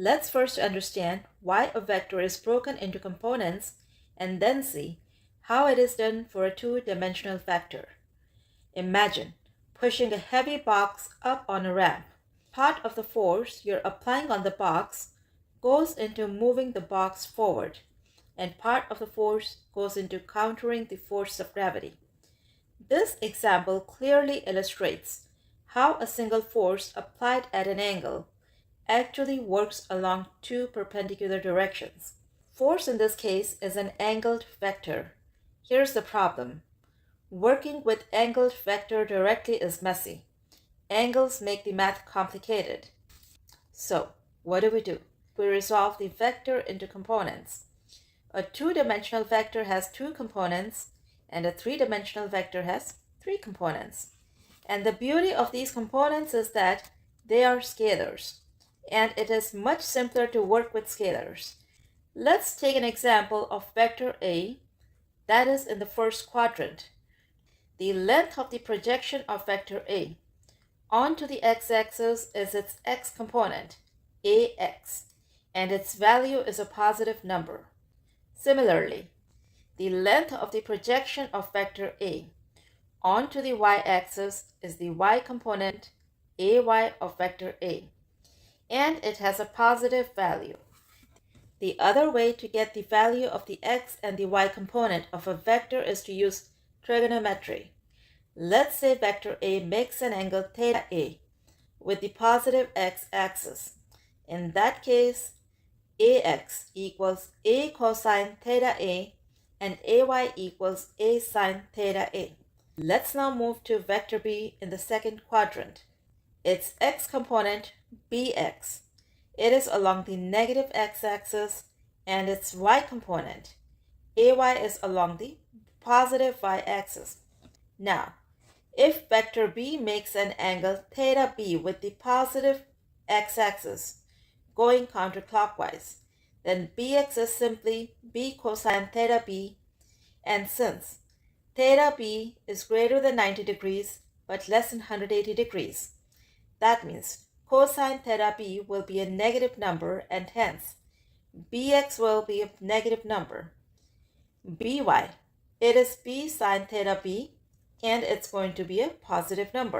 Let's first understand why a vector is broken into components and then see how it is done for a two-dimensional vector. Imagine pushing a heavy box up on a ramp. Part of the force you're applying on the box goes into moving the box forward, and part of the force goes into countering the force of gravity. This example clearly illustrates how a single force applied at an angle actually works along two perpendicular directions. Force in this case is an angled vector. Here's the problem. Working with angled vector directly is messy. Angles make the math complicated. So, what do? We resolve the vector into components. A two-dimensional vector has two components, and a three-dimensional vector has three components. And the beauty of these components is that they are scalars, and it is much simpler to work with scalars. Let's take an example of vector A that is in the first quadrant. The length of the projection of vector A onto the x-axis is its x component, ax, and its value is a positive number. Similarly, the length of the projection of vector A onto the y-axis is the y component, ay of vector A, and it has a positive value. The other way to get the value of the x and the y component of a vector is to use trigonometry. Let's say vector A makes an angle theta A with the positive x-axis. In that case, ax equals a cosine theta A and ay equals a sine theta A. Let's now move to vector B in the second quadrant. Its x component, bx. It is along the negative x-axis, and its y component, ay, is along the positive y-axis. Now, if vector B makes an angle theta B with the positive x-axis going counterclockwise, then bx is simply b cosine theta B, and since theta B is greater than 90 degrees but less than 180 degrees, that means cosine theta B will be a negative number, and hence bx will be a negative number. By, it is b sine theta B, and it's going to be a positive number.